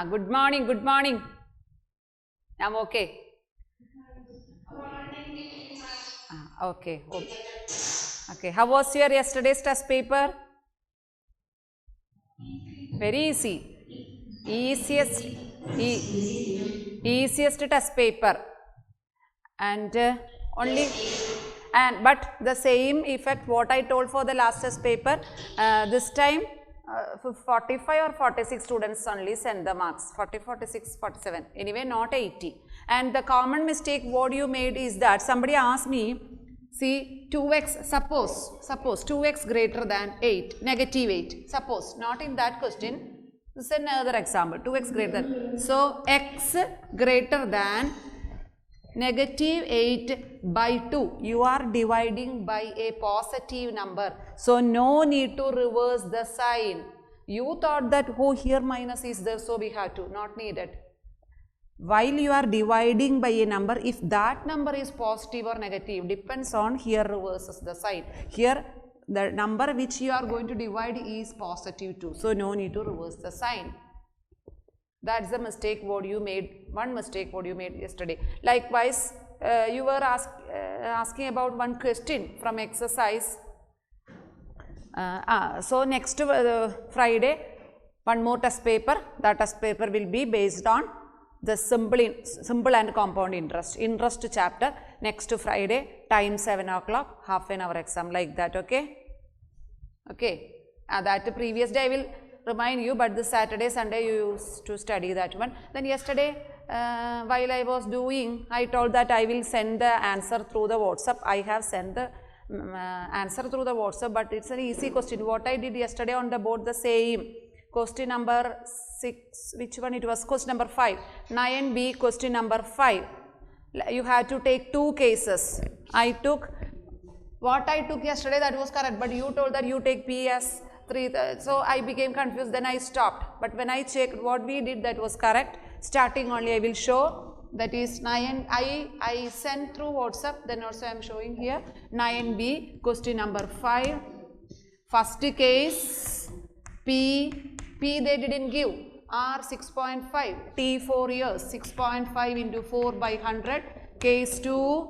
Good morning, good morning. I'm okay. Okay. Okay. How was your yesterday's test paper? Very easy. Easiest test paper. And but the same effect what I told for the last test paper, this time 45 or 46 students only send the marks, 40, 46, 47, anyway not 80. And the common mistake what you made is that somebody asked me, see 2x, suppose 2x greater than 8, negative 8, suppose, not in that question, this is another example, 2x greater than, so x greater than negative 8 by 2, you are dividing by a positive number, so no need to reverse the sign. You thought that, oh, here minus is there, so we have to, not needed. While you are dividing by a number, if that number is positive or negative, depends on here reverses the sign. Here the number which you are going to divide is positive 2, so no need to reverse the sign. That's the mistake what you made, one mistake what you made yesterday. Likewise, you were asking about one question from exercise. So next Friday, one more test paper. That test paper will be based on the simple and compound interest chapter. Next Friday, time 7 o'clock, half an hour exam, like that, okay? Okay. That previous day I will remind you, but this Saturday, Sunday you used to study that one. Then yesterday, while I was doing, I told that I will send the answer through the WhatsApp. I have sent the answer through the WhatsApp, but it's an easy question. What I did yesterday on the board, the same. Question number 6, which one it was? Question number 5. 9B, question number 5. You have to take 2 cases. I took, what I took yesterday, that was correct, but you told that you take PS 3, so I became confused, then I stopped. But when I checked what we did, that was correct. Starting only I will show, that is 9, I sent through WhatsApp, then also I am showing here. 9B, question number 5. First case, P they didn't give, R 6.5, T 4 years, 6.5 into 4 by 100. Case 2,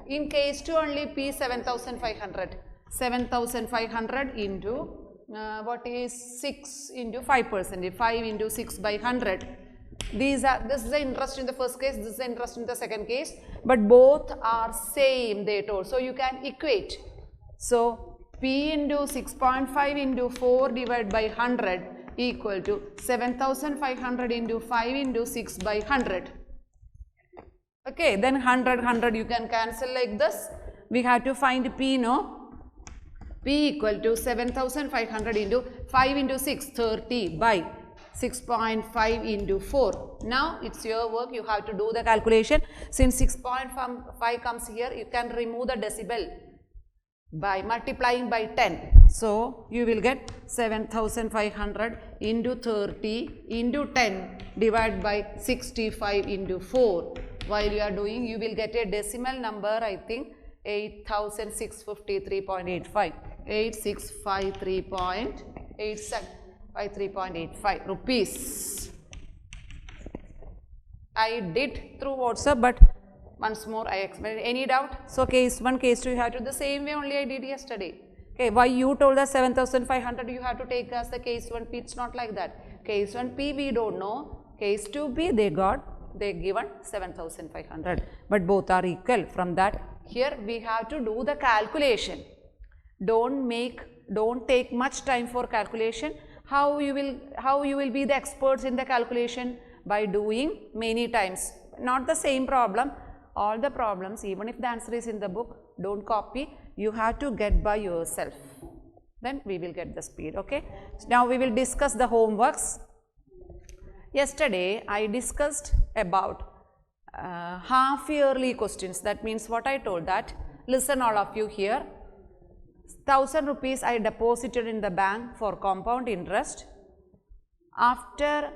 in case 2 only P 7,500. 7,500 into what is 6 into 5%, 5 into 6 by 100. This is the interest in the first case, this is the interest in the second case, but both are same, they told. So you can equate. So P into 6.5 into 4 divided by 100 equal to 7,500 into 5 into 6 by 100. Okay, then 100 you can cancel like this. We have to find P, no? P equal to 7,500 into 5 into 6, 30 by 6.5 into 4. Now it's your work, you have to do the calculation. Since 6.5 comes here, you can remove the decimal by multiplying by 10. So you will get 7,500 into 30 into 10 divided by 65 into 4. While you are doing, you will get a decimal number, I think 8,653.85. 8653.85 rupees. I did through WhatsApp, but once more I explained. Any doubt? So case 1, case 2 you have to do the same way only I did yesterday. Okay, why you told us 7,500 you have to take as the case 1P, it's not like that. Case 1P we don't know, case 2P they given 7,500, but both are equal. From that, here we have to do the calculation. Don't take much time for calculation. How you will be the experts in the calculation? By doing many times. Not the same problem. All the problems, even if the answer is in the book, don't copy. You have to get by yourself. Then we will get the speed. Okay. So now we will discuss the homeworks. Yesterday I discussed about half yearly questions. That means what I told that, listen all of you here. 1,000 rupees I deposited in the bank for compound interest. After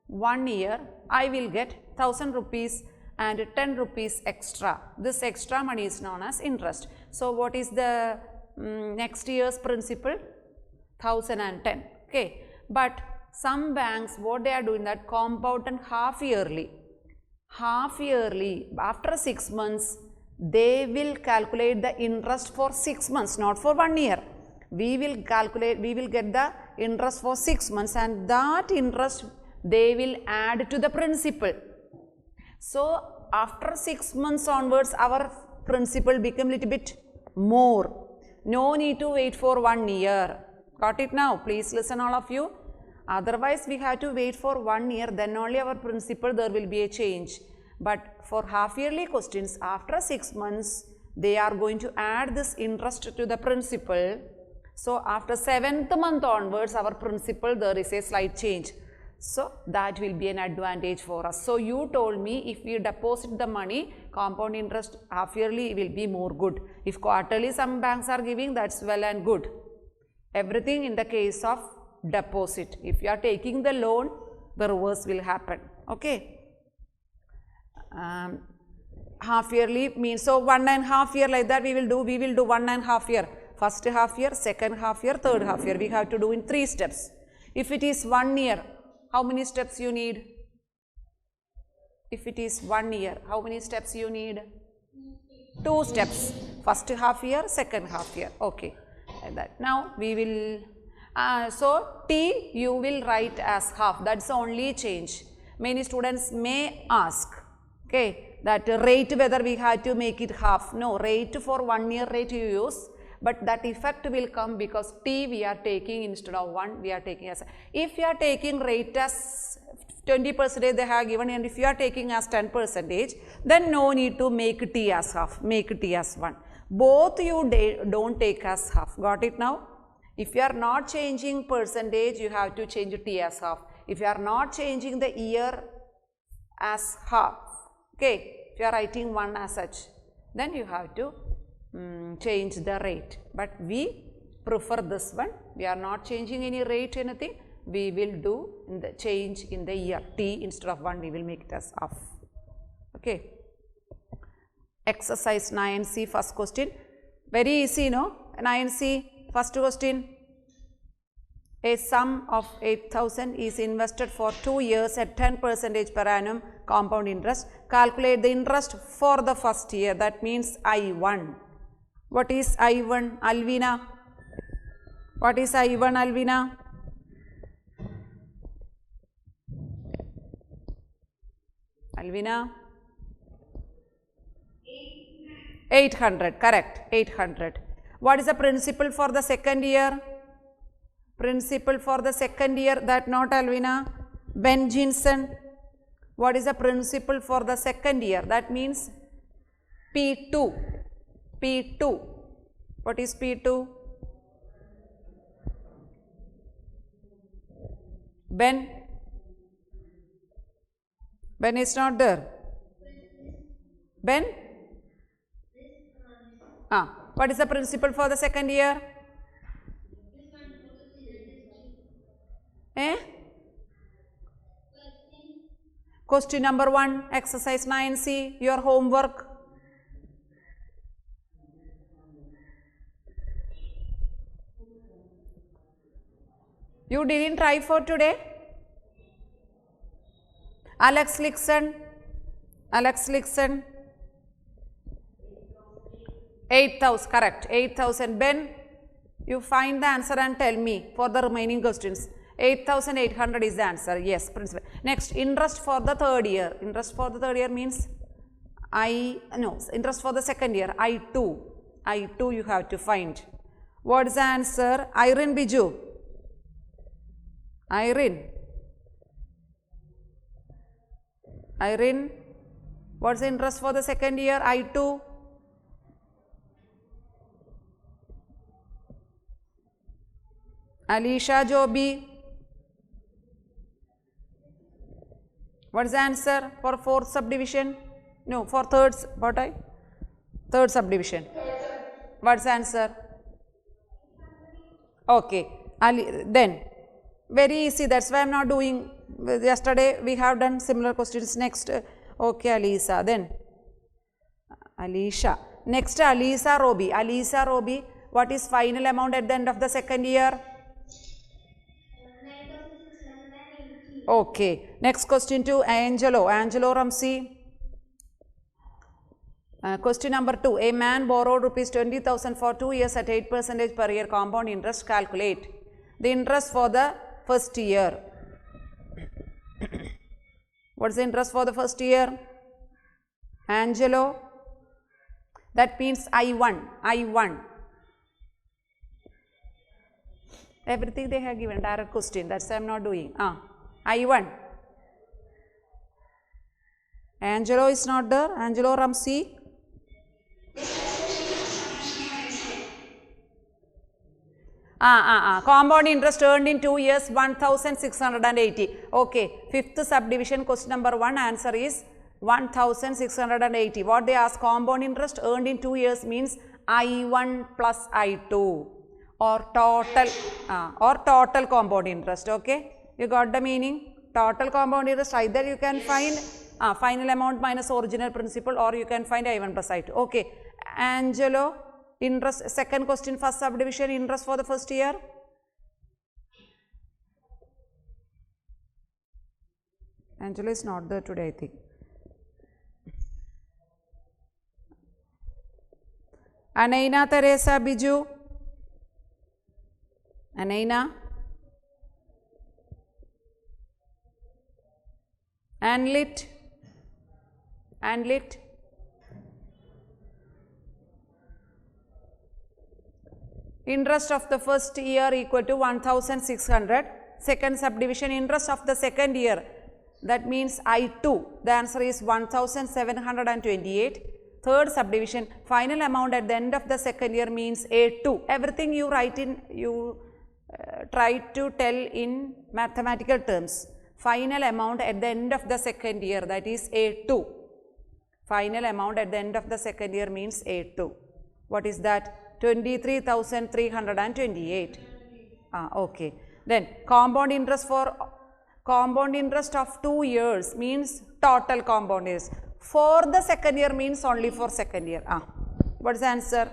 1 year, I will get 1,000 rupees and 10 rupees extra. This extra money is known as interest. So what is the next year's principal? 1,010. Okay. But some banks, what they are doing, that compound and half yearly. Half yearly, after 6 months, they will calculate the interest for 6 months, not for 1 year. We will get the interest for 6 months, and that interest they will add to the principal. So, after 6 months onwards, our principal become little bit more. No need to wait for 1 year. Got it now? Please listen, all of you. Otherwise, we have to wait for 1 year, then only our principal there will be a change. But for half yearly questions, after 6 months, they are going to add this interest to the principal. So, after 7th month onwards, our principal there is a slight change. So, that will be an advantage for us. So, you told me if we deposit the money, compound interest half yearly will be more good. If quarterly some banks are giving, that's well and good. Everything in the case of deposit. If you are taking the loan, the reverse will happen. Okay. Half yearly means, so 1.5 year like that we will do 1.5 year. First half year, second half year, third half year. We have to do in 3 steps. If it is 1 year, how many steps you need? If it is 1 year, how many steps you need? 2 steps. First half year, second half year. Okay. Like that. Now we will, so T you will write as half. That's the only change. Many students may ask, okay, that rate whether we have to make it half. No, rate for 1 year rate you use, but that effect will come because T we are taking instead of 1 we are taking as, if you are taking rate as 20% they have given, and if you are taking as 10%, then no need to make T as half, make T as 1. Both you don't take as half. Got it now? If you are not changing percentage, you have to change T as half. If you are not changing the year as half, okay, if you are writing 1 as such, then you have to change the rate. But we prefer this one. We are not changing any rate, anything. We will do in the change in the year. T instead of 1, we will make it as half. Okay. Exercise 9C, first question. Very easy, no? 9C, first question. A sum of 8,000 is invested for 2 years at 10% per annum compound interest. Calculate the interest for the first year. That means I1. What is I1, Alvina? What is I1, Alvina? Alvina? 800, correct, 800. What is the principal for the second year? Principal for the second year, that not Alvina. Ben Jensen. What is the principal for the second year? That means P2. P2. What is P2? Ben? Ben is not there. Ben? What is the principal for the second year? Question number 1, exercise 9C, your homework. You didn't try for today? Alex Lixon. Alex Lixon. 8,000, correct. 8,000. Ben, you find the answer and tell me for the remaining questions. 8,800 is the answer. Yes, principal. Next, interest for the third year. Interest for the third year means interest for the second year. I2. I2 you have to find. What is the answer? Irene Biju. Irene. Irene. What's the interest for the second year? I2. Alicia Joby. What is the answer for fourth subdivision? No, for third subdivision. What's the answer? Okay. Then, very easy. That's why I am not doing. Yesterday we have done similar questions. Next, okay, Alisa. Then, Alicia. Next, Alisa Roby. Alisa Roby. What is final amount at the end of the second year? Okay. Next question to Angelo. Angelo Ramsey. Question number 2. A man borrowed rupees 20,000 for 2 years at 8% per year compound interest. Calculate the interest for the first year. What is the interest for the first year? Angelo? That means I1. Everything they have given, direct question. That's why I am not doing. I1. Angelo is not there. Angelo Ramsey. Compound interest earned in 2 years 1680. Okay. Fifth subdivision, question number 1, answer is 1680. What they ask, compound interest earned in 2 years means I1 plus I2 or total compound interest. Okay. You got the meaning? Total compound interest, either you can find final amount minus original principal, or you can find I1 plus I2. Okay. Angelo, interest, second question, first subdivision, interest for the first year. Angelo is not there today, I think. Anaina Teresa Biju. Anaina. Anlit. Interest of the first year equal to 1600. Second subdivision, interest of the second year, that means I2. The answer is 1728. Third subdivision, final amount at the end of the second year means A2. Everything you write in, you try to tell in mathematical terms. Final amount at the end of the second year, that is A2. Final amount at the end of the second year means A2. What is that? 23,328. Okay. Then compound interest of 2 years means total compound interest. For the second year means only for second year. What is the answer?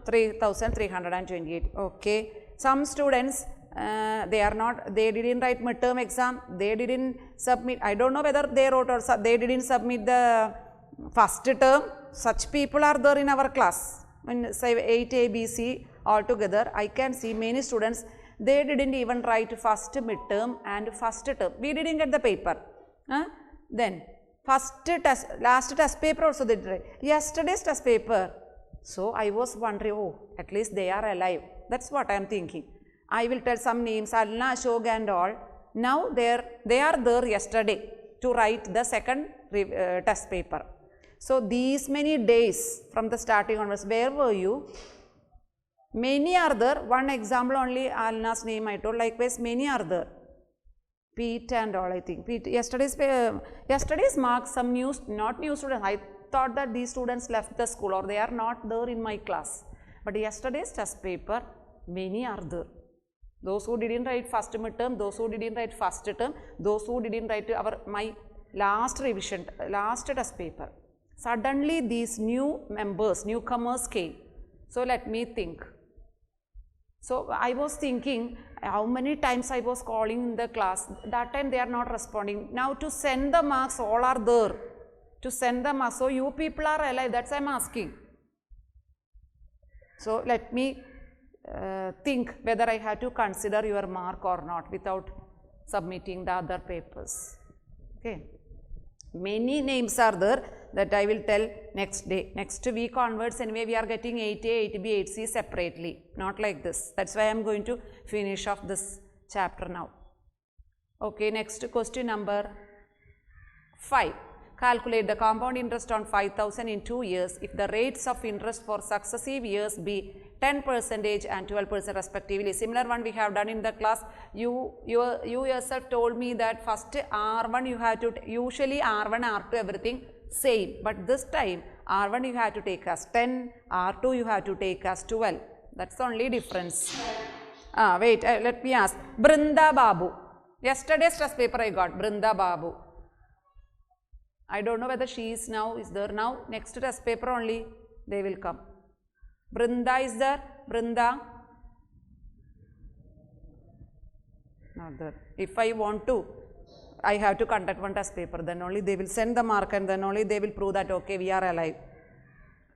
3,328. Okay. Some students, they didn't write midterm exam. They didn't submit. I don't know whether they wrote or they didn't submit the first term. Such people are there in our class. When say 8 ABC altogether, I can see many students, they didn't even write first midterm and first term. We didn't get the paper. Then first test, last test paper also they did write. Yesterday's test paper. So I was wondering, oh, at least they are alive. That's what I am thinking. I will tell some names, Alna, Ashok and all. Now they are there yesterday to write the second test paper. So these many days from the starting onwards, where were you? Many are there. One example only, Alna's name I told. Likewise, many are there. Pete and all, I think. Pete, yesterday's marks, some new, not new students. I thought that these students left the school or they are not there in my class. But yesterday's test paper, many are there. Those who didn't write first midterm, those who didn't write first term, those who didn't write my last revision, last test paper. Suddenly these newcomers came. So let me think. So I was thinking how many times I was calling in the class. That time they are not responding. Now to send the marks, all are there. To send the marks. So you people are alive. That's why I am asking. So let me think whether I have to consider your mark or not without submitting the other papers. Okay. Many names are there that I will tell next day. Next week onwards, anyway, we are getting 8A, 8B, 8C separately. Not like this. That's why I am going to finish off this chapter now. Okay, next question number 5. Calculate the compound interest on 5,000 in 2 years if the rates of interest for successive years be 10% and 12% respectively. Similar one we have done in the class. You yourself told me that first R1 you have to, usually R1, R2 everything same. But this time R1 you have to take as 10, R2 you have to take as 12. That's the only difference. Wait, let me ask. Brinda Babu. Yesterday's test paper I got. Brinda Babu. I don't know whether she is now, is there now. Next test paper only they will come. Brinda is there? Brinda? Not there. If I want to, I have to conduct one test paper, then only they will send the mark and then only they will prove that okay, we are alive.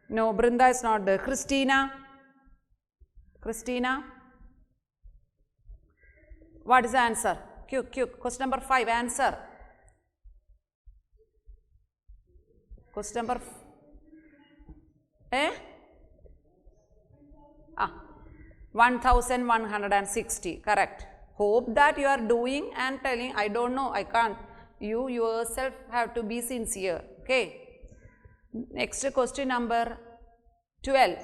No, Brinda is not there. Christina? Christina? What is the answer? Q. Question number 5, answer. Question number 1160, correct. Hope that you are doing and telling, I don't know, I can't. You yourself have to be sincere, okay. Next question number 12,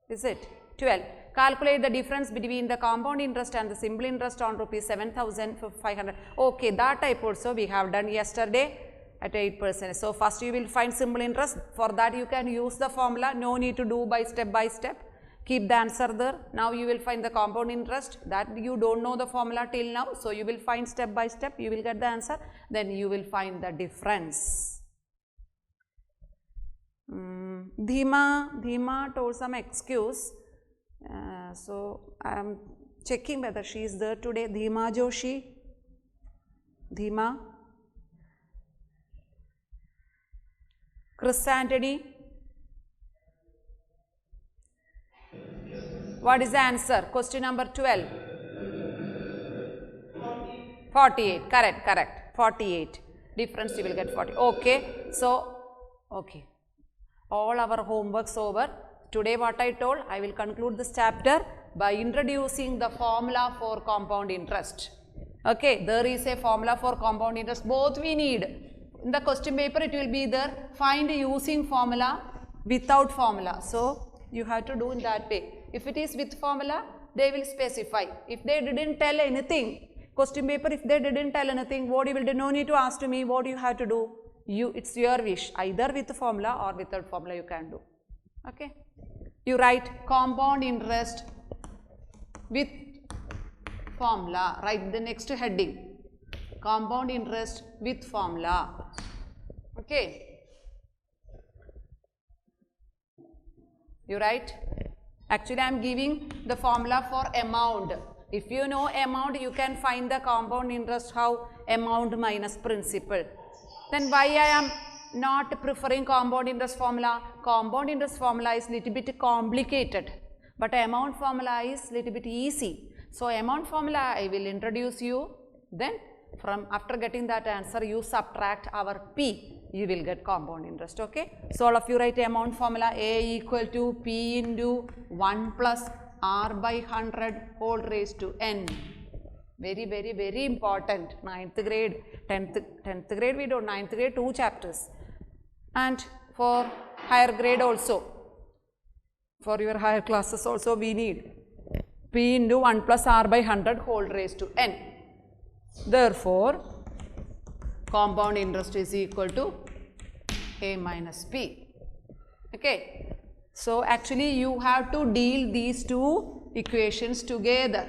is it? 12. Calculate the difference between the compound interest and the simple interest on rupees 7,500. Okay, that type also we have done yesterday at 8%. So, first you will find simple interest. For that you can use the formula. No need to do by step by step. Keep the answer there. Now you will find the compound interest, that you don't know the formula till now. So, you will find step by step. You will get the answer. Then you will find the difference. Dheema told some excuse. So, I am checking whether she is there today. Dheema Joshi. Dheema. Chris Anthony. What is the answer? Question number 12. 48. Correct. 48. Difference you will get 40. Okay. So, okay. All our homeworks over. Today what I told, I will conclude this chapter by introducing the formula for compound interest. Okay. There is a formula for compound interest. Both we need. In the question paper it will be there. Find using formula, without formula. So, you have to do in that way. If it is with formula, they will specify. If they didn't tell anything, question paper, if they didn't tell anything, what you will do? No need to ask to me what you have to do. It's your wish. Either with formula or without formula you can do. Okay. You write compound interest with formula. Write the next heading. Compound interest with formula. Okay. You write. Actually, I am giving the formula for amount. If you know amount, you can find the compound interest how? Amount minus principal. Then why I am not preferring compound interest formula? Compound interest formula is little bit complicated, but amount formula is little bit easy. So, amount formula I will introduce you. Then from after getting that answer, you subtract our P. You will get compound interest, okay. So, all of you write amount formula A equal to P into 1 plus R by 100 whole raised to N. Very important. 9th grade, 10th grade we do, 9th grade 2 chapters. And for higher grade also, for your higher classes also we need P into 1 plus R by 100 whole raised to N. Therefore, compound interest is equal to A minus P. Okay. So, actually you have to deal these two equations together.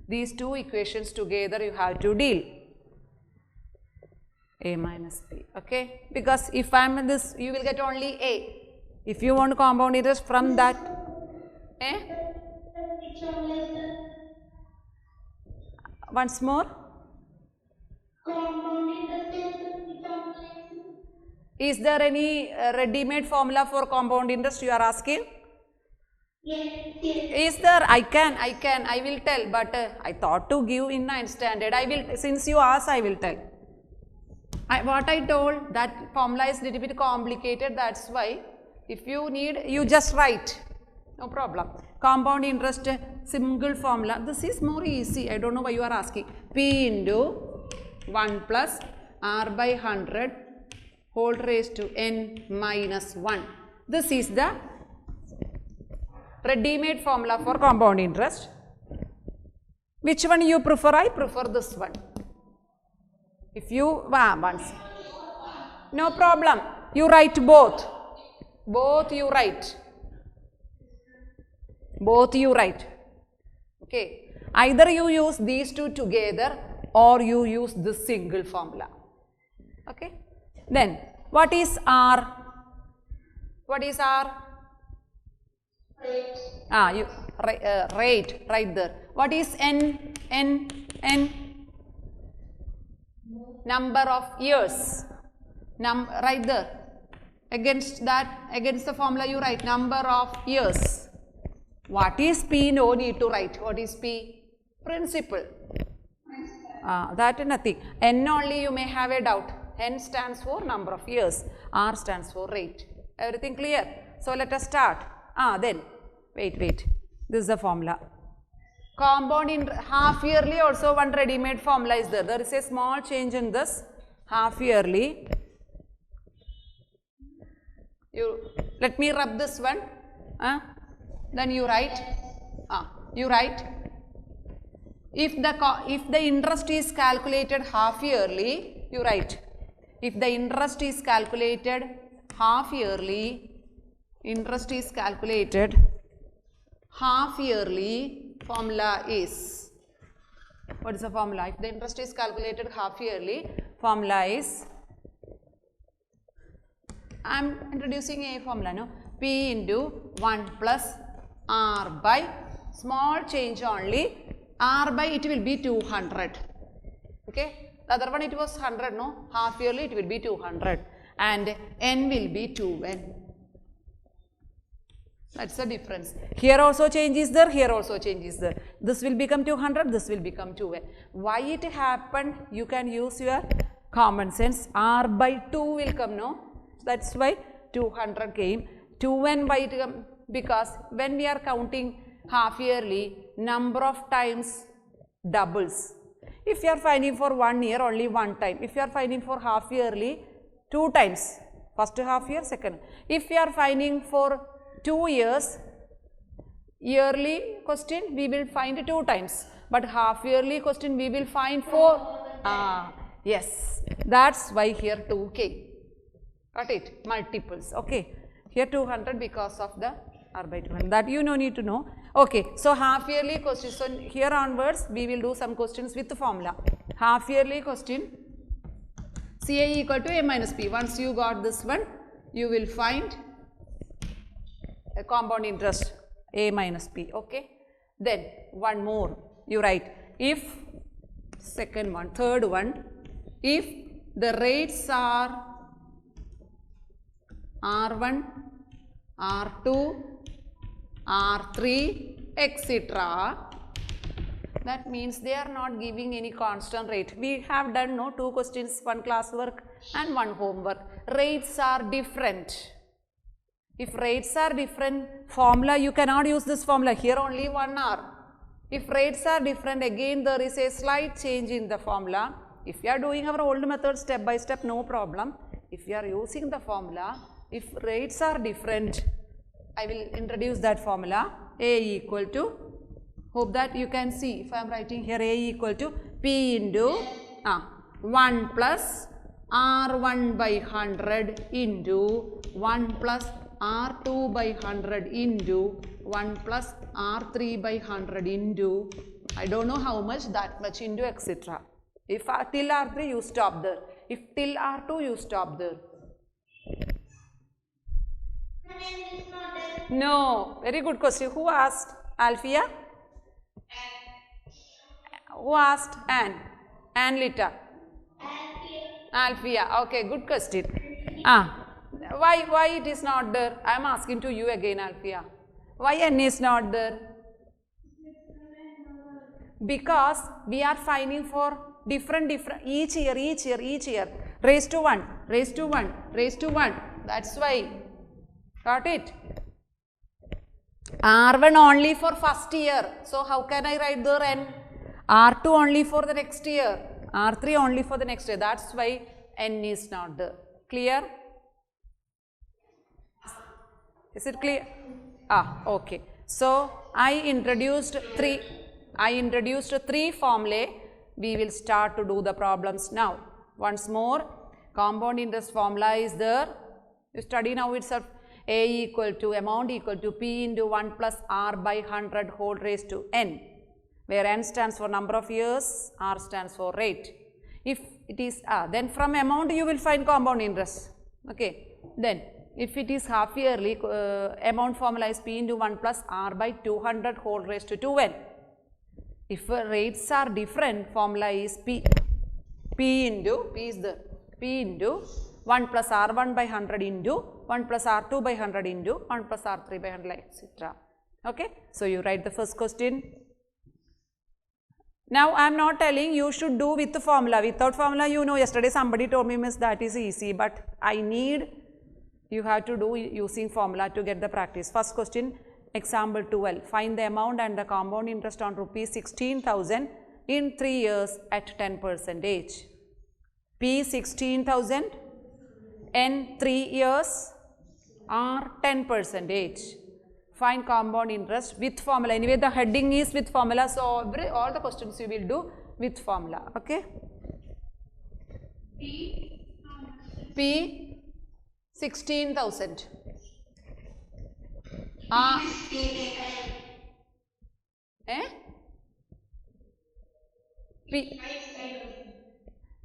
These two equations together you have to deal. A minus P. Okay. Because if I am in this, you will get only A. If you want compound interest from that, once more. Is there any ready-made formula for compound interest you are asking? Yes. Is there? I will tell, but I thought to give in 9th standard. I will, since you asked, I will tell. What I told, that formula is little bit complicated, that's why. If you need, you just write. No problem. Compound interest, single formula. This is more easy. I don't know why you are asking. P into 1 plus R by 100 whole raised to N minus 1. This is the ready-made formula for compound interest. Which one you prefer? I prefer this one. If you, once. No problem. You write both. Both you write. Both you write. Okay. Either you use these two together or you use this single formula. Okay. Then, what is R? What is R? Rate. Rate, right there. What is N? N? Number of years. Right there. Against the formula you write number of years. What is P? No need to write. What is P? Principal. That is nothing. N only you may have a doubt. N stands for number of years. R stands for rate. Everything clear? So let us start. Then wait. This is the formula. Compound in half yearly also one ready-made formula is there. There is a small change in this half yearly. Let me rub this one. Then you write. If the interest is calculated half yearly, you write. If the interest is calculated half yearly, formula is, what is the formula? If the interest is calculated half yearly, formula is, I am introducing a formula, no? P into 1 plus R by, small change only, R by it will be 200, okay? The other one it was 100, no? Half yearly it will be 200 and N will be 2N. That's the difference. Here also change is there, here also change is there. This will become 200, this will become 2N. Why it happened? You can use your common sense. R by 2 will come, no? That's why 200 came. 2N by it come because when we are counting half yearly, number of times doubles. If you are finding for 1 year, only one time. If you are finding for half yearly, 2 times. First half year, second. If you are finding for 2 years, yearly question we will find 2 times. But half yearly question we will find 4. Yes. That's why here 2 came. Got it? Multiples. Okay. Here 200 because of the R by 200. That you no need to know. Okay. So half yearly question. So here onwards we will do some questions with the formula. Half yearly question. CA equal to A minus P. Once you got this one, you will find a compound interest A minus P. Okay. Then one more. You write if third one, if the rates are R1, R2, R3, etc. That means they are not giving any constant rate. We have done 2 questions, 1 class work and 1 homework. Rates are different. If rates are different, formula you cannot use this formula. Here only 1 R. If rates are different, again there is a slight change in the formula. If you are doing our old method step by step, no problem. If you are using the formula, if rates are different, I will introduce that formula. A equal to, hope that you can see if I am writing here A equal to P into 1 plus R1 by 100 into 1 plus R2 by 100 into 1 plus R3 by 100 into, I don't know how much, that much into etc. If till R3 you stop there. If till R2 you stop there. No. Very good question. Who asked? Alfia? Who asked? Anne? Anne Lita? Alfia. Okay, good question. Why it is not there? I am asking to you again, Alfia. Why N is not there? Because we are finding for different each year. Raised to 1. That's why. Got it? R1 only for first year. So how can I write there N? R2 only for the next year. R3 only for the next year. That's why N is not there. Clear? Is it clear? Okay. So I introduced three formulae. We will start to do the problems now. Once more, compound interest formula is there. You study now itself. A equal to, amount equal to P into 1 plus R by 100 whole raised to N, where N stands for number of years, R stands for rate. If it is then from amount you will find compound interest. Okay. Then if it is half yearly, amount formula is P into 1 plus R by 200 whole raised to 2n. If rates are different, formula is P into 1 plus R1 by 100 into 1 plus R2 by 100 into 1 plus R3 by 100, etc. Okay. So, you write the first question. Now, I am not telling you should do with the formula. Without formula, you know, yesterday somebody told me, miss, that is easy, but I need you have to do using formula to get the practice. First question, example 12. Find the amount and the compound interest on rupees 16,000 in 3 years at 10%. P 16,000 in 3 years are 10%. Find compound interest with formula. Anyway, the heading is with formula, so all the questions you will do with formula. Okay. P 16,000.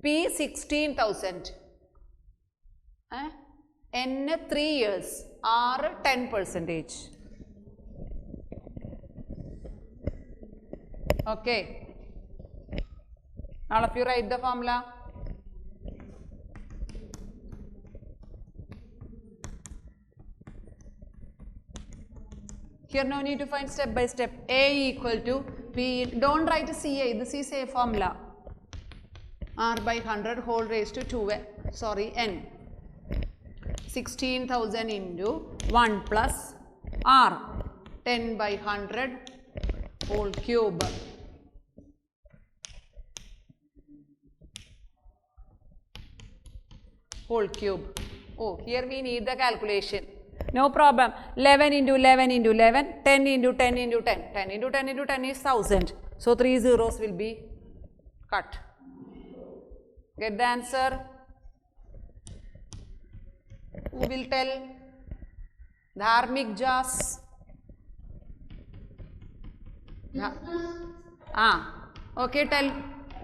P 16,000. N 3 years are 10%. Okay. All of you write the formula. Here no need to find step by step. A equal to P, don't write CA, this is a formula. R by 100 whole raised to 2, N. 16,000 into 1 plus R, 10 by 100 whole cube. Whole cube. Oh, here we need the calculation. No problem. 11 into 11 into 11, 10 into 10 into 10. 10 into 10 into 10 is 1000. So, 3 zeros will be cut. Get the answer? Who will tell? Dharmik Jas. Okay,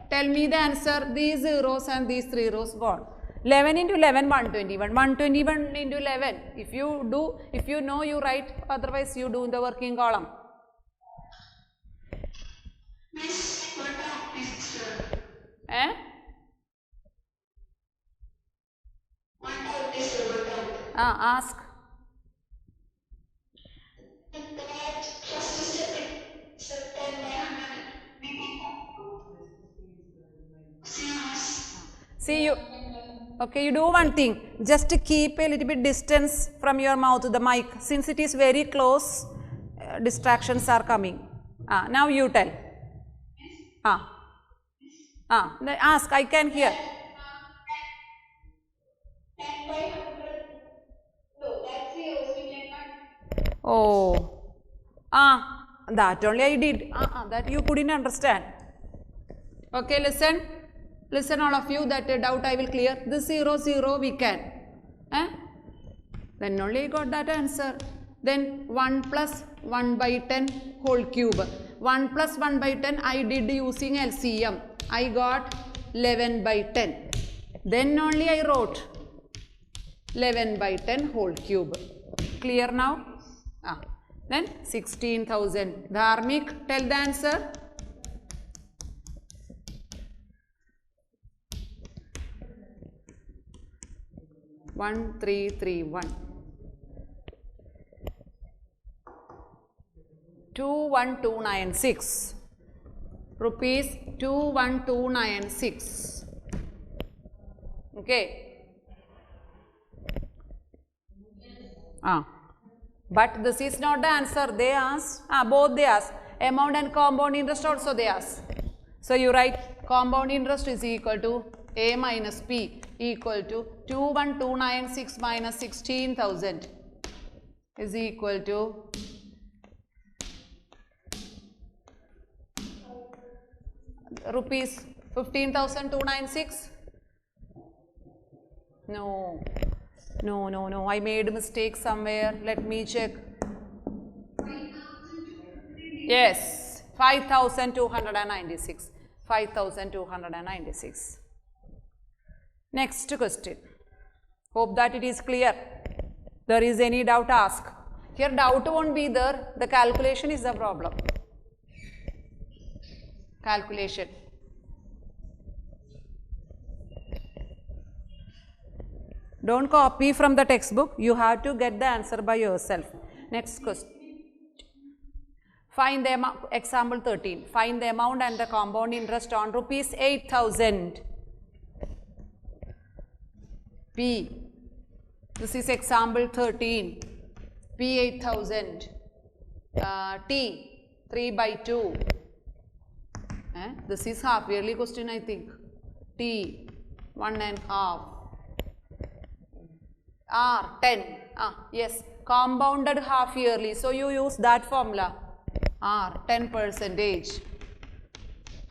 tell me the answer. These zeros and these 3 rows gone. 11 into 11, 121. 121 into 11. If you know, you write, otherwise you do in the working column. Miss, what are this? What are this? Ask. See you. Okay, you do one thing. Just keep a little bit distance from your mouth to the mic. Since it is very close, distractions are coming. Now you tell. Ask, I can hear. 10 by 100. No, that's zeros. We cannot. Oh. That only I did. That you couldn't understand. Okay, listen. Listen all of you, that doubt I will clear. This 0, 0 we can. Then only I got that answer. Then 1 plus 1 by 10 whole cube. 1 plus 1 by 10 I did using LCM. I got 11 by 10. Then only I wrote 11 by 10 whole cube. Clear now? Then 16,000. Dharmik, tell the answer. One, 3, 3, 1. 21296. Rupees 21296. Okay. But this is not the answer. They asked. Both they asked. Amount and compound interest also they asked. So you write compound interest is equal to A minus P equal to 21296 minus 16,000 is equal to rupees 15,296. No, I made a mistake somewhere. Let me check. Yes, 5,296. 5,296. Next question. Hope that it is clear. There is any doubt, ask. Here doubt won't be there, the calculation is the problem. Calculation. Don't copy from the textbook, you have to get the answer by yourself. Next question. Find the amount, example 13. Find the amount and the compound interest on rupees 8,000. P. This is example 13. P 8,000. T 3 by 2. This is half yearly question, I think. T 1.5. R 10. Yes, compounded half yearly. So you use that formula. R 10%.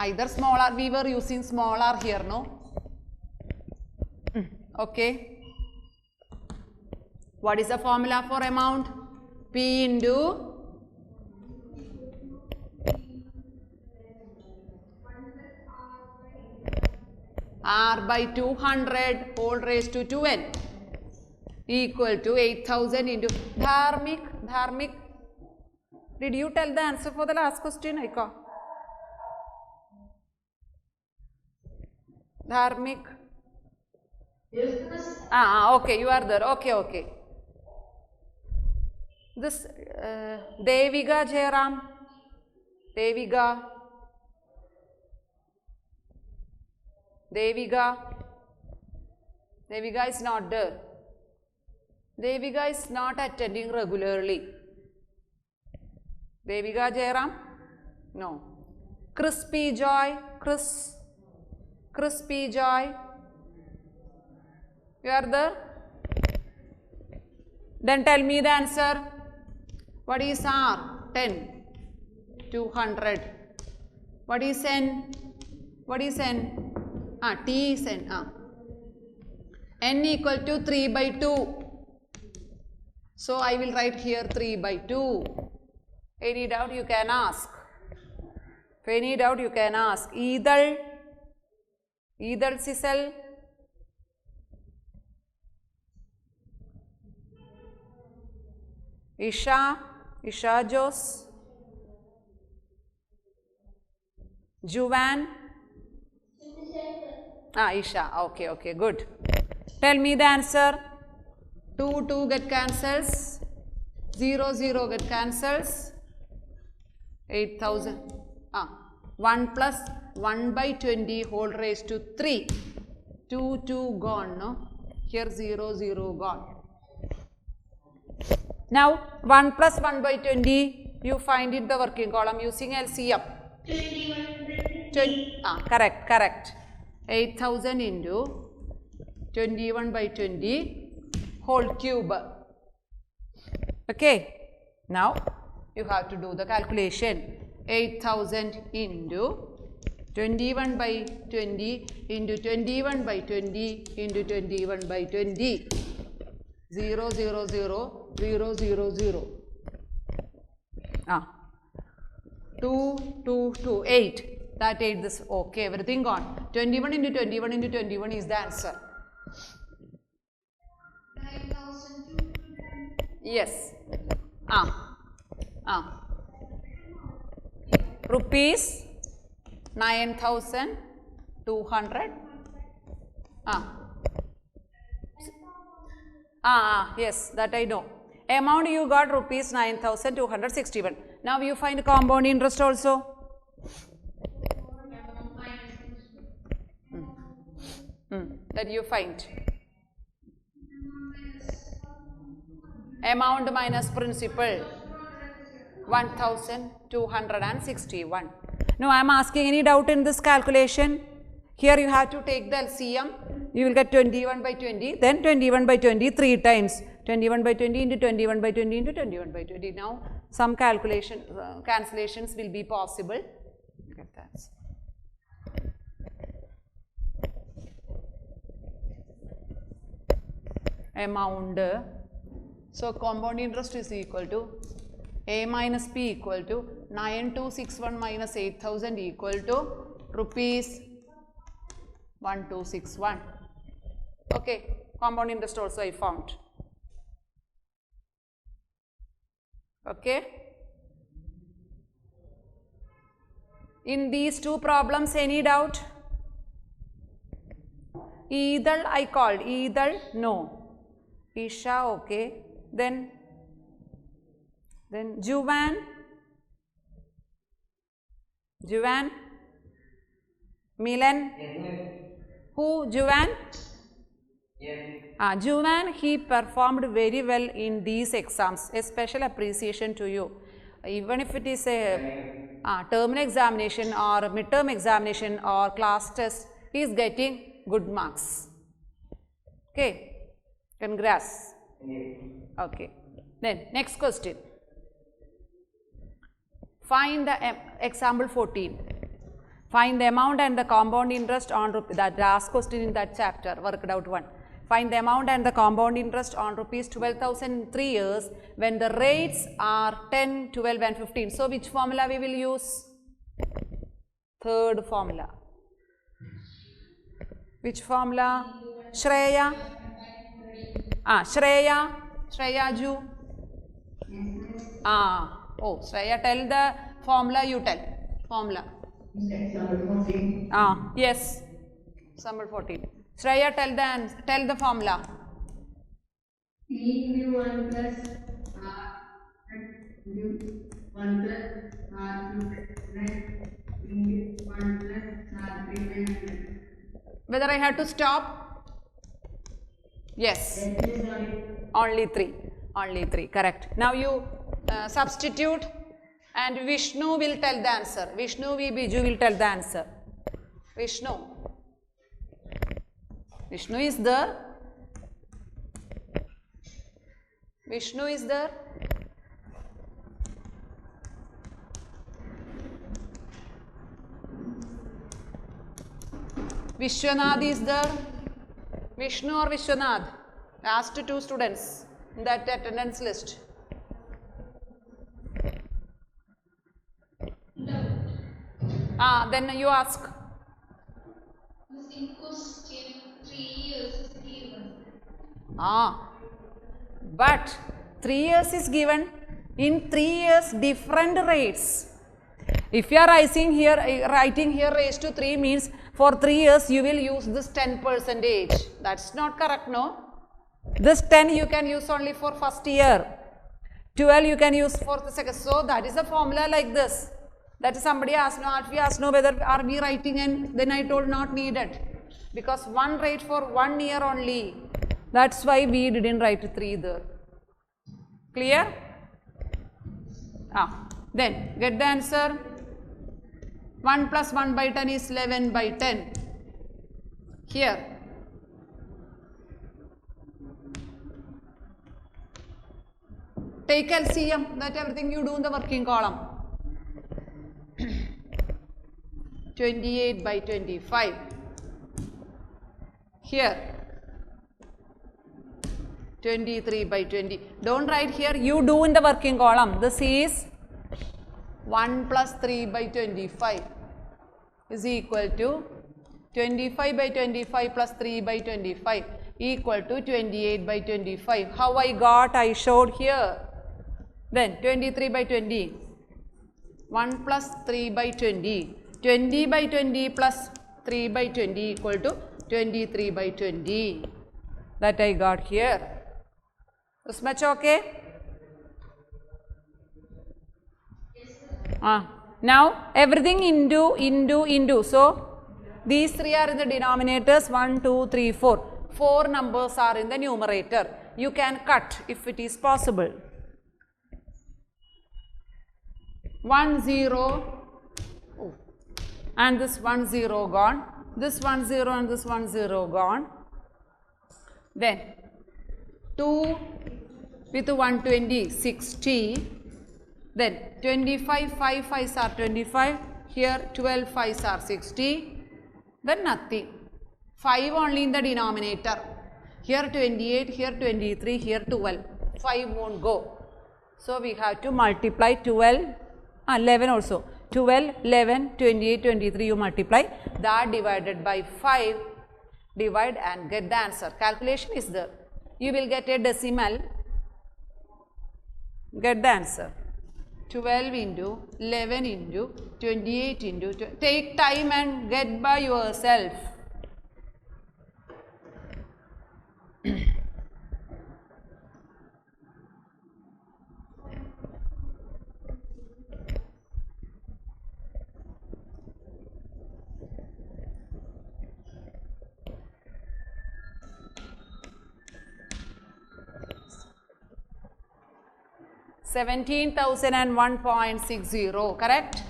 Either small r, we were using small r here, no? Okay. What is the formula for amount? P into R by 200 whole raised to 2n equal to 8,000 into Dharmik. Did you tell the answer for the last question, Aika? Dharmik? Yes. Okay, you are there. Okay. This Devika Jairam. Devika is not there. Devika is not attending regularly. Devika Jairam? No. Crispy Joy? Crispy Joy? You are there? Then tell me the answer. What is R? 10. 200. What is N? T is N. N equal to 3 by 2. So I will write here 3 by 2. Any doubt you can ask. If any doubt you can ask. Either Sisal. Isha Jos. Juvan. Isha. Okay, good. Tell me the answer. 2 get cancels. 0 get cancels. 8,000. 1 plus 1 by 20 whole raised to 3. 2 gone, no? Here 0 gone. Now 1 plus 1 by 20, you find it the working column using LCM. 21. Correct. 8,000 into 21 by 20 whole cube. Okay. Now you have to do the calculation. 8,000 into 21 by 20 into 21 by 20 into 21 by 20. 0, 0, 0, 0, 0, 0. 2, 8. That 8, this, okay, everything gone. 21 into 21 into 21 is the answer. 9,000. Yes. Rupees 9,200. Yes, that I know. Amount you got rupees 9,261. Now you find compound interest also. That you find. Amount minus principal 1,261. Now I am asking any doubt in this calculation. Here you have to take the LCM. You will get 21 by 20, then 21 by 20 3 times. 21 by 20 into 21 by 20 into 21 by 20. Now some cancellations will be possible. Get that. Amount. So compound interest is equal to A minus P equal to 9261 minus 8,000 equal to rupees 1261. Okay, compound interest also I found. Okay. In these two problems, any doubt? Eidal I called. Eidal, no. Isha, okay. Then Juvan. Juvan. Milan. Who? Juvan? Juvan, he performed very well in these exams. A special appreciation to you. Even if it is a terminal examination or midterm examination or class test, he is getting good marks. Okay. Congrats. Okay. Then next question. Find the example 14. Find the amount and the compound interest on that last question in that chapter, worked out one. Find the amount and the compound interest on rupees 12,000 in 3 years when the rates are 10, 12 and 15. So which formula we will use? Third formula. Which formula? Shreya? Shreya Ju? Oh, Shreya, tell the formula, you tell. Formula. Example 14. Yes. Example 14. Shreya, tell the formula. P into 1 plus R into 1 plus R into 1 plus R into Whether I have to stop? Yes. Only 3. Only 3. Correct. Now you substitute and Vishnu will tell the answer. Vishnu V. Biju will tell the answer. Vishnu. Vishnu is there. Vishnu is there. Vishwanath is there. Vishnu or Vishwanath? Asked 2 students in that attendance list. Then you ask. In question 3 years is given. But 3 years is given. In 3 years, different rates. If you are writing here raised to 3 means for 3 years you will use this 10%. That's not correct, no? This 10 you can use only for first year. 12 you can use for the second. So that is a formula like this. That is somebody asked, we asked whether are we writing, and then I told not needed. Because one rate for 1 year only. That's why we didn't write 3 there. Clear? Then get the answer. 1 plus 1 by 10 is 11 by 10. Here. Take LCM, that everything you do in the working column. 28 by 25. Here. 23 by 20. Don't write here, you do in the working column. This is 1 plus 3 by 25 is equal to 25 by 25 plus 3 by 25 equal to 28 by 25. How I got? I showed here. Then 23 by 20. 1 plus 3 by 20. 20 by 20 plus 3 by 20 equal to 23 by 20. That I got here. Is much okay? Now everything into. So these 3 are in the denominators. 1, 2, 3, 4. 4 numbers are in the numerator. You can cut if it is possible. 1, 0. And this 1, 0 gone. This 1, 0 and this 1, 0 gone. Then 2 with 120, 60. Then 25, 5 5s are 25. Here 12 5s are 60. Then nothing. 5 only in the denominator. Here 28, here 23, here 12. 5 won't go. So we have to multiply 12, 11 also. 12, 11, 28, 23 you multiply. That divided by 5. Divide and get the answer. Calculation is there. You will get a decimal Get the answer. 12 into 11 into 28 into take time and get by yourself. $17,001.60, correct?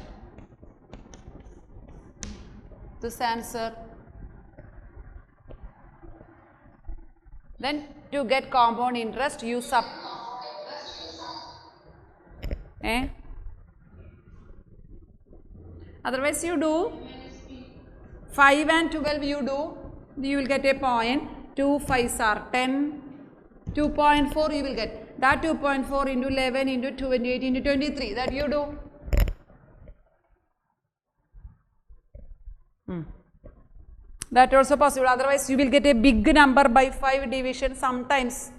This answer. Then to get compound interest, you otherwise you do 5 and 12 you will get a point. 2 5s are 10. 2.4 you will get. That 2.4 into 11 into 28 into 23, that you do. That also possible. Otherwise you will get a big number by 5 division. Sometimes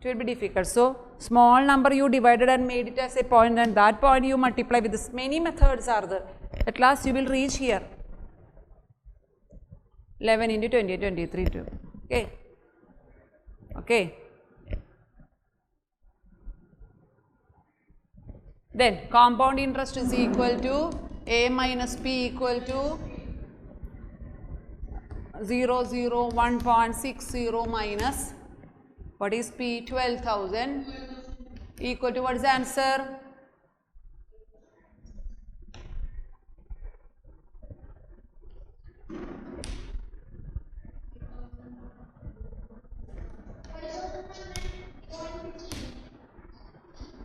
it will be difficult. So small number you divided and made it as a point, and that point you multiply with this. Many methods are there. At last you will reach here. 11 into 28, 23 too. Okay. Okay. Then compound interest is equal to A minus P equal to 001.60 minus what is P, 12,000 equal to what is the answer?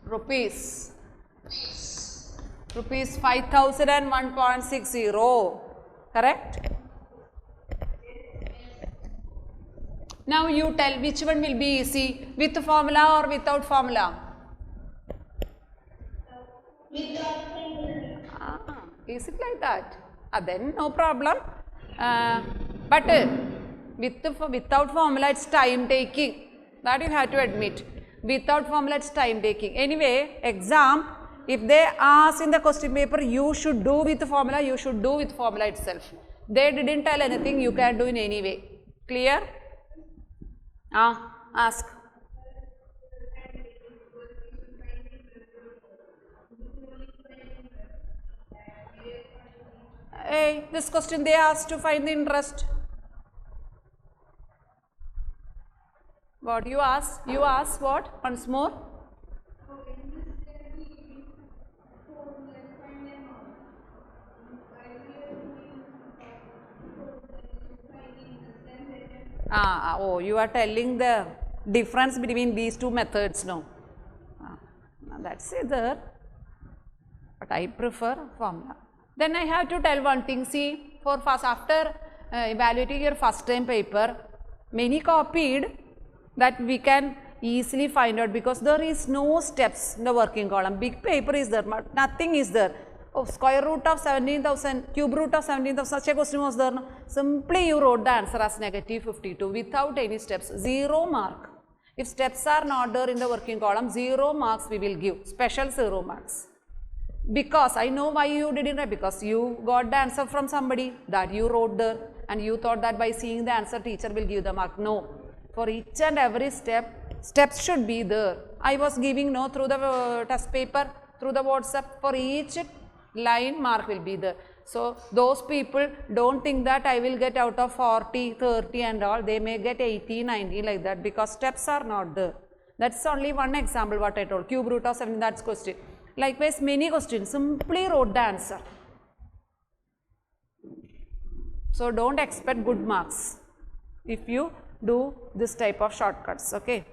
Rupees 5,001.60, correct? Now you tell which one will be easy, with formula or without formula? Is it like that? Then no problem. But without formula it's time taking. That you have to admit. Without formula it's time taking. Anyway, exam, if they ask in the question paper, you should do with formula, you should do with formula itself. They didn't tell anything, you can do in any way. Clear? Ask. Hey, this question they asked to find the interest. What you ask? You ask what? Once more. Oh, you are telling the difference between these two methods, no? That's it there. But I prefer formula. Then I have to tell one thing. See, for first after evaluating your first time paper, many copied, that we can easily find out because there is no steps in the working column. Big paper is there, but nothing is there. Oh, square root of 17,000, cube root of 17,000, such a question was there. No? Simply you wrote the answer as negative 52 without any steps, 0 mark. If steps are not there in the working column, 0 marks we will give, special 0 marks. Because I know why you didn't write, because you got the answer from somebody that you wrote there and you thought that by seeing the answer teacher will give the mark. No, for each and every step, steps should be there. I was giving no through the test paper, through the WhatsApp, for each line mark will be there. So those people don't think that I will get out of 40, 30 and all, they may get 80, 90 like that because steps are not there. That's only one example what I told, cube root of 7, that's question. Likewise many questions, simply wrote the answer. So don't expect good marks if you do this type of shortcuts, okay.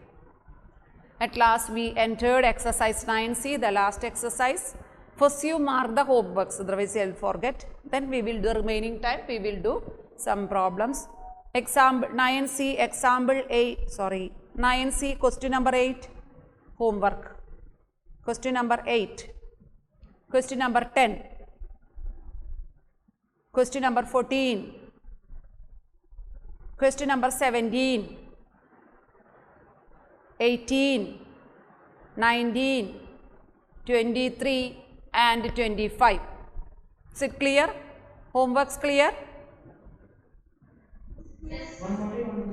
At last we entered exercise 9C, the last exercise. First you mark the homeworks, otherwise you will forget. Then we will do the remaining time, we will do some problems. Example 9C, example 9C, question number 8, homework. Question number 8, question number 10, question number 14, question number 17, 18, 19, 23 and 25. Is it clear? Homework's clear?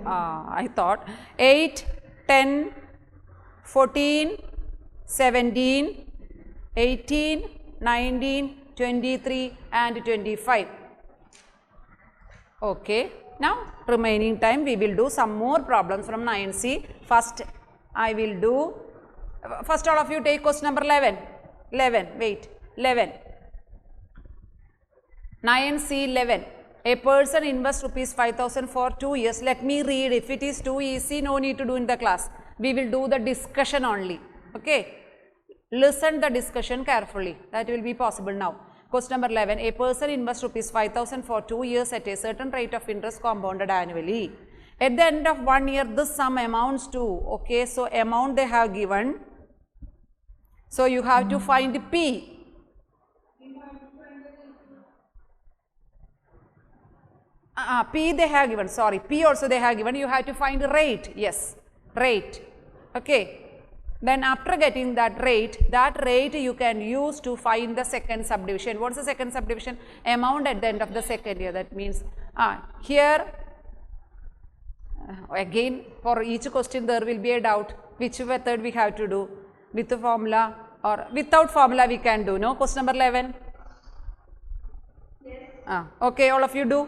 I thought 8, 10, 14, 17, 18, 19, 23 and 25. Okay. Now remaining time we will do some more problems from 9C. First I will do, first all of you take question number 11. 11. 9C 11. A person invests rupees 5,000 for 2 years. Let me read. If it is too easy, no need to do in the class. We will do the discussion only. Okay. Listen the discussion carefully. That will be possible now. Question number 11. A person invests rupees 5,000 for 2 years at a certain rate of interest compounded annually. At the end of 1 year, this sum amounts to, okay, so amount they have given. So you have to find P. P they have given, sorry, P also they have given, you have to find rate, yes, rate, okay. Then after getting that rate you can use to find the second subdivision. What is the second subdivision? Amount at the end of the second year. That means, here, again for each question there will be a doubt, which method we have to do, with the formula or without formula we can do, no? Question number 11? Yes. Okay, all of you do.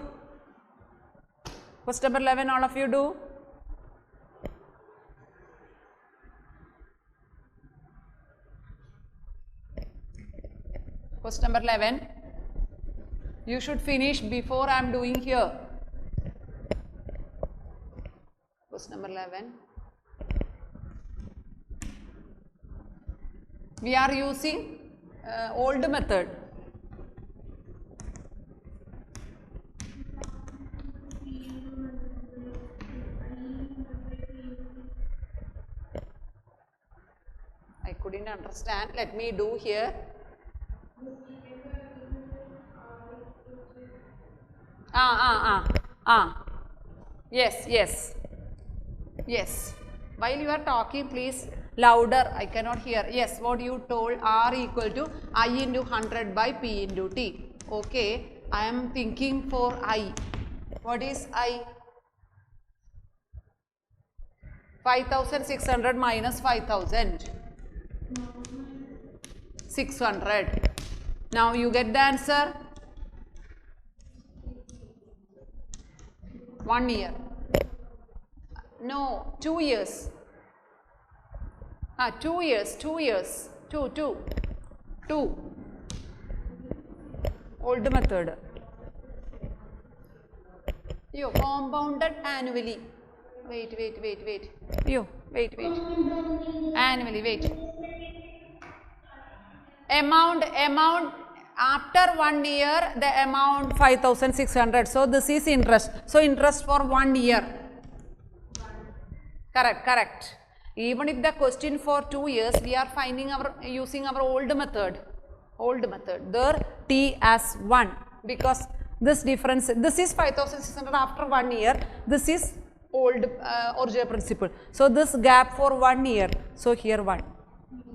Question number 11, all of you do. Question number 11. You should finish before I am doing here. Question number 11. We are using old method. I couldn't understand. Let me do here. Yes. While you are talking, please louder. I cannot hear. Yes, what you told, R equal to I into 100 by P into T. Okay, I am thinking for I. What is I? 5,600 minus 5,000. 600. Now you get the answer. 1 year. No, 2 years. 2 years. 2. Old method. You compounded annually. Wait. Wait. Annually, wait. Amount after 1 year, the amount 5,600. So this is interest. So interest for 1 year. Correct. Even if the question for 2 years, we are using our old method. There T as 1, because this difference, this is 5,600 after 1 year. This is old original principle. So this gap for 1 year. So here 1.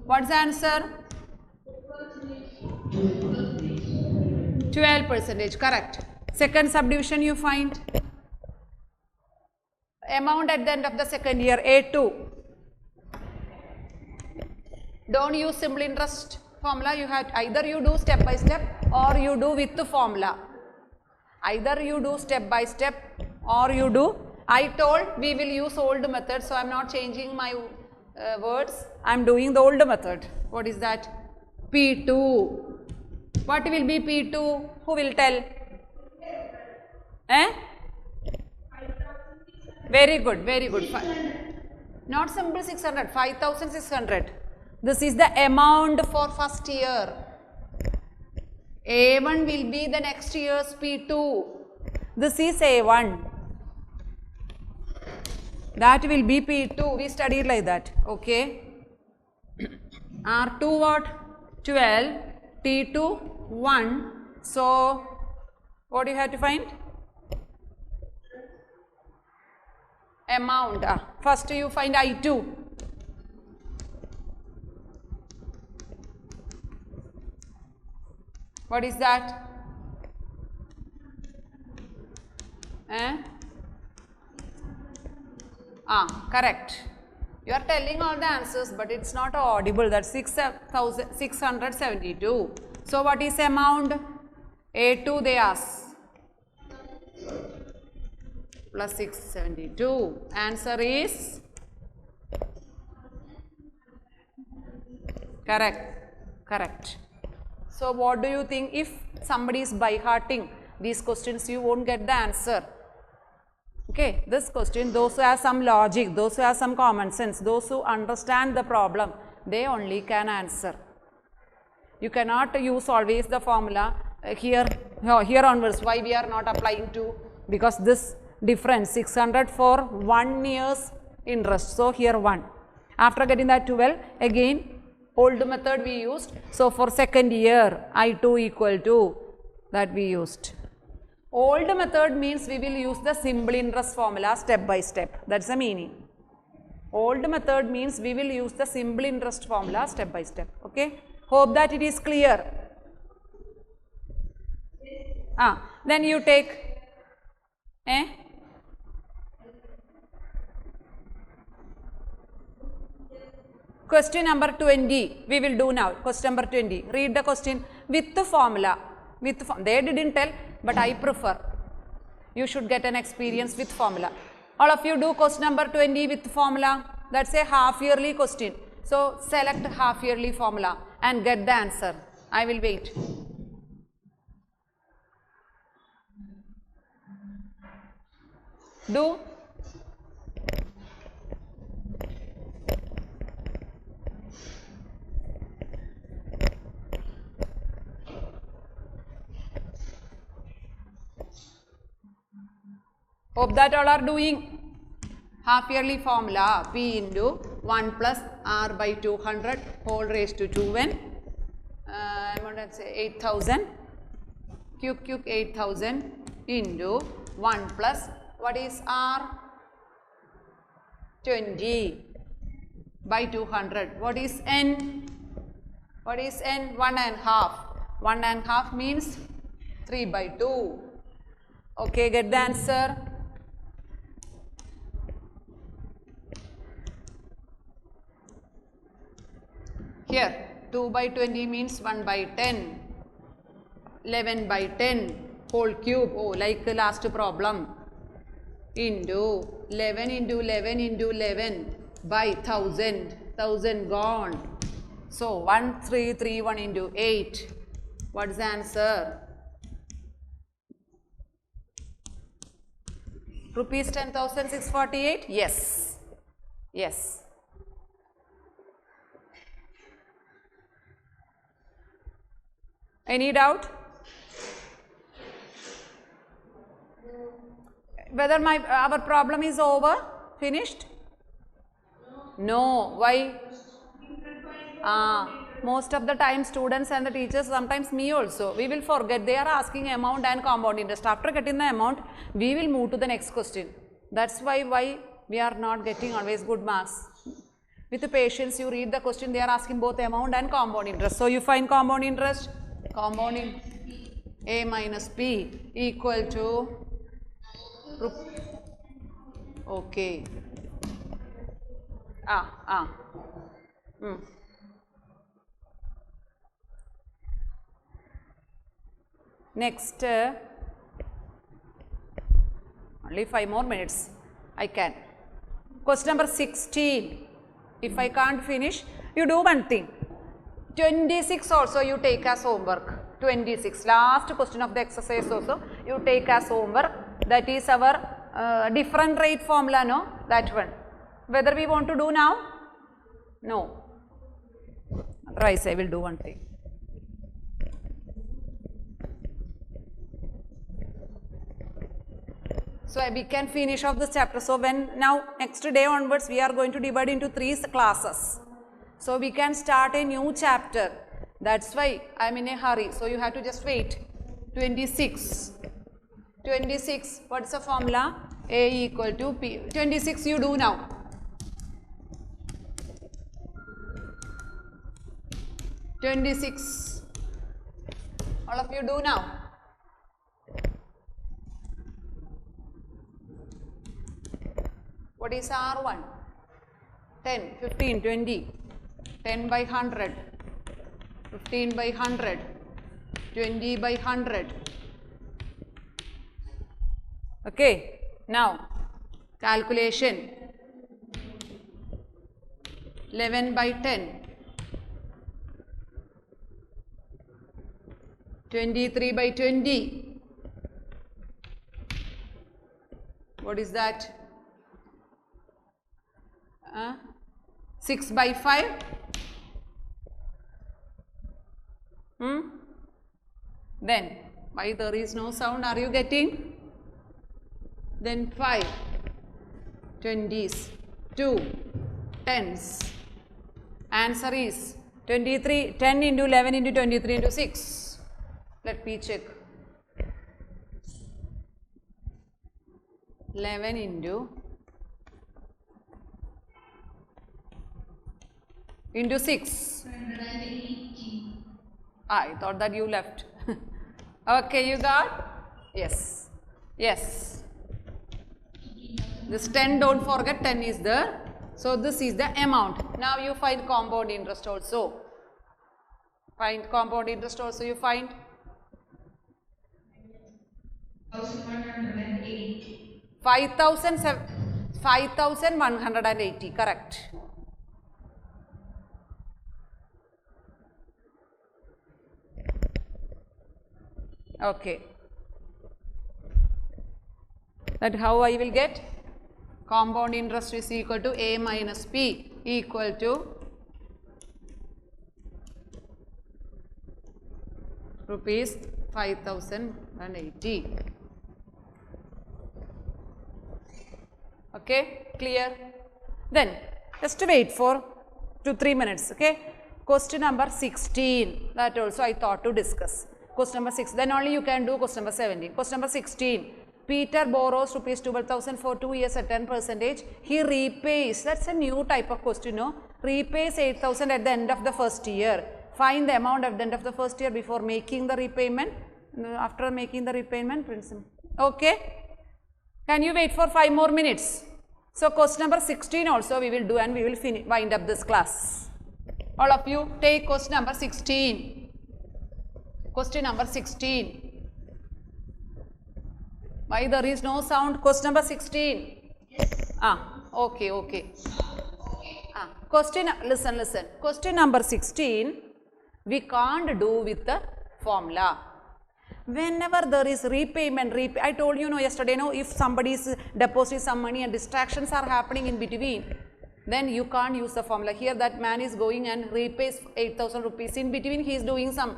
What's the answer? 12%, correct. Second subdivision you find. Amount at the end of the second year, A2. Don't use simple interest formula. You have either you do step by step or you do with the formula. Either you do step by step or you do. I told we will use old method, so I am not changing my words. I am doing the old method. What is that? P2. What will be P2? Who will tell? Very good. Not simple 600, 5,600. This is the amount for first year. A1 will be the next year's P2. This is A1. That will be P2. We studied like that. Okay. R2 what? 12. T2 1. So what do you have to find? Amount. First you find I2. What is that? Correct. You are telling all the answers, but it's not audible. That's 6,672. So what is amount? A2 they ask. Plus 672. Answer is correct. So what do you think? If somebody is by hearting these questions, you won't get the answer. Okay, this question, those who have some logic, those who have some common sense, those who understand the problem, they only can answer. You cannot use always the formula here onwards. Why we are not applying to? Because this difference 600 for 1 year's interest. So here 1. After getting that 12, again old method we used. So for second year I2 equal to that we used. Old method means we will use the simple interest formula step by step. That's the meaning. Old method means we will use the simple interest formula step by step. Okay. Hope that it is clear. Then you take question number 20. We will do now. Question number 20. Read the question with the formula. They didn't tell, but I prefer. You should get an experience with formula. All of you do question number 20 with formula. That's a half yearly question. So select half yearly formula and get the answer. I will wait. Do. Hope that all are doing. Half yearly formula P into 1 plus R by 200 whole raised to 2n. I want to say 8000. Cube 8000 into 1 plus what is R? 20 by 200. What is N? What is N? 1.5. 1.5 means 3 by 2. Okay, get the answer. Here 2 by 20 means 1 by 10. 11 by 10 whole cube. Oh, like the last problem. Into 11 into 11 into 11 by 1000. 1000 gone. So 1331 into 8. What is the answer? Rupees 10,648? Yes. Yes. Any doubt? Whether our problem is over? Finished? No. Why? Most of the time students and the teachers, sometimes me also, we will forget. They are asking amount and compound interest. After getting the amount, we will move to the next question. That's why we are not getting always good marks. With the patience, you read the question, they are asking both amount and compound interest. So you find compound interest. Compound in A minus P equal to okay. Next, only 5 more minutes. I can. Question number 16. If I can't finish, you do one thing. 26 also you take as homework. 26. Last question of the exercise also you take as homework. That is our different rate formula, no? That one. Whether we want to do now? No. Otherwise I will do one thing. So we can finish off this chapter. So now next day onwards we are going to divide into 3 classes. So we can start a new chapter. That's why I am in a hurry. So you have to just wait. 26. 26. What's the formula? A equal to P. 26 you do now. 26. All of you do now. What is R1? 10, 15, 20. 10 by 100. 15 by 100. 20 by 100. Okay. Now, calculation. 11 by 10. 23 by 20. What is that? 6 by 5. Then, why there is no sound? Are you getting? Then 5. 20s. 2. 10s. Answer is 23. 10 into 11 into 23 into 6. Let me check. 11 into 6. 180. I thought that you left. Okay, you got? Yes. Yes. This 10, don't forget 10 is there. So this is the amount. Now you find compound interest also. Find compound interest also you find. 1,180. 5,180, correct. Okay. That how I will get? Compound interest is equal to A minus P equal to rupees 5,080. Okay, clear? Then just wait for 2-3 minutes. Okay, question number 16. That also I thought to discuss. Question number 6. Then only you can do question number 17. Question number 16. Peter borrows rupees 12,000 for 2 years at 10%. He repays. That's a new type of question, no? Repays 8,000 at the end of the first year. Find the amount at the end of the first year before making the repayment. After making the repayment, principal. Okay. Can you wait for 5 more minutes? So question number 16 also we will do and we will wind up this class. All of you take question number 16. Question number 16. Why there is no sound? Question number 16. Yes. Okay. Question, listen. Question number 16, we can't do with the formula. Whenever there is repayment, I told you yesterday, if somebody is depositing some money and distractions are happening in between, then you can't use the formula. Here that man is going and repays 8,000 rupees. In between he is doing some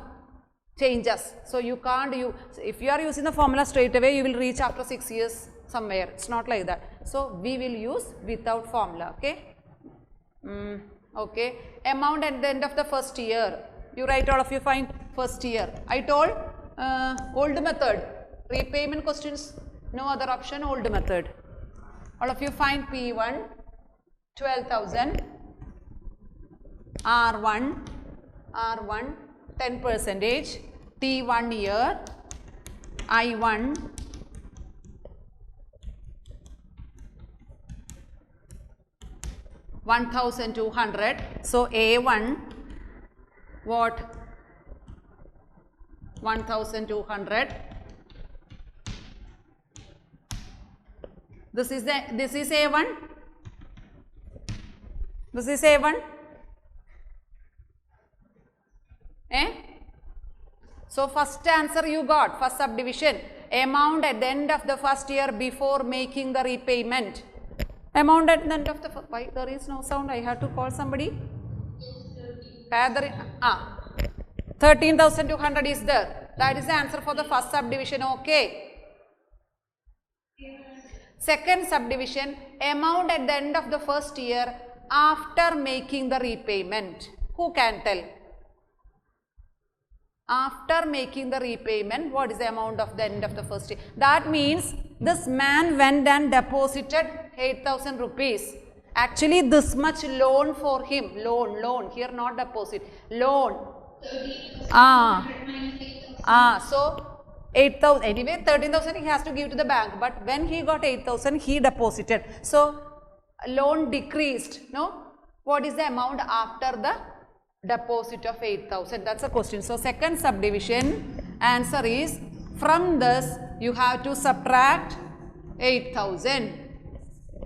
changes. So you can't use, if you are using the formula straight away, you will reach after 6 years somewhere. It's not like that. So we will use without formula. Okay. Okay. Amount at the end of the first year. You write, all of you find first year. I told old method. Repayment questions, no other option, old method. All of you find P1, 12,000. R1, 10%. T1 year, I1, $1,200. So A1, what? 1,200. This is A1. This is A1. So first answer you got, first subdivision, amount at the end of the first year before making the repayment. Amount at the end of the, why there is no sound? I have to call somebody. 13,200 is there. That is the answer for the first subdivision. Okay. Second subdivision, amount at the end of the first year after making the repayment. Who can tell? After making the repayment, what is the amount of the end of the first year? That means this man went and deposited 8,000 rupees. Actually, this much loan for him. Loan. Here not deposit. Loan. So 8,000, anyway 13,000 he has to give to the bank, but when he got 8,000 he deposited. So loan decreased, no? What is the amount after the deposit of 8,000? That's a question. So second subdivision answer is, from this you have to subtract 8,000.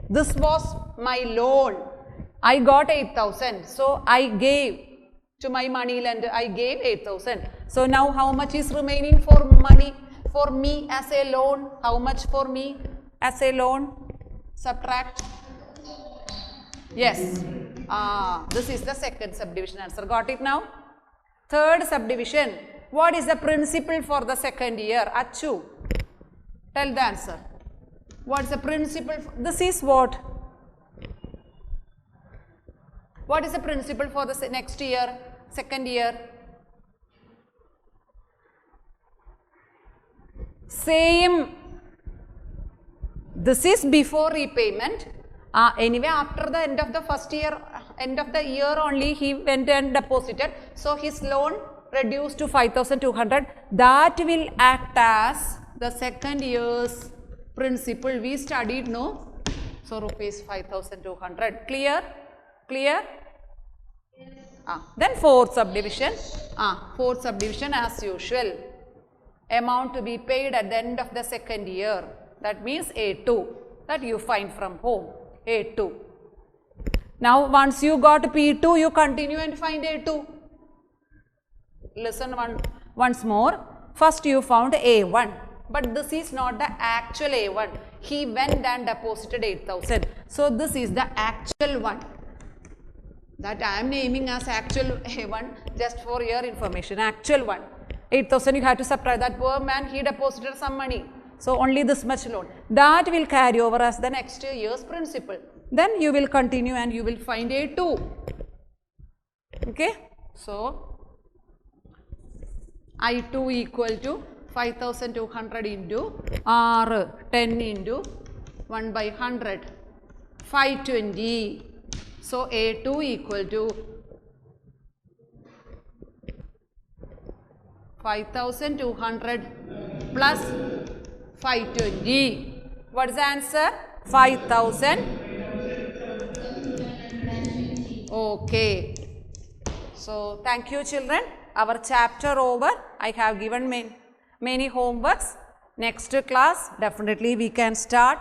This was my loan. I got 8,000. So I gave to my money lender, I gave 8,000. So now how much is remaining for money for me as a loan? How much for me as a loan? Subtract. Yes. This is the second subdivision answer. Got it now? Third subdivision. What is the principal for the second year? Achu, tell the answer. What is the principal? This is what? What is the principal for the next year, second year? Same. This is before repayment. Anyway, after the end of the first year, end of the year only, he went and deposited. So his loan reduced to 5,200. That will act as the second year's principal. We studied, no? So rupees 5,200. Clear? Clear? Then fourth subdivision. Fourth subdivision as usual. Amount to be paid at the end of the second year. That means A2. That you find from home. A2. Now once you got P2, you continue and find A2. Listen once more. First you found A1. But this is not the actual A1. He went and deposited 8,000. So this is the actual one. That I am naming as actual A1 just for your information. Actual one. 8,000 you have to subtract. That poor man, he deposited some money. So only this much loan. That will carry over as the next year's principal. Then you will continue and you will find A2. Okay. So I2 equal to 5,200 into R 10 into 1 by 100. 520. So A2 equal to 5,200 plus 520. What is the answer? 5,000. Okay. So thank you children. Our chapter over. I have given many homeworks. Next class definitely we can start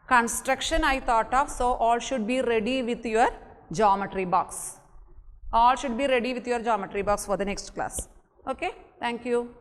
construction I thought of. So all should be ready with your geometry box. All should be ready with your geometry box for the next class. Okay. Thank you.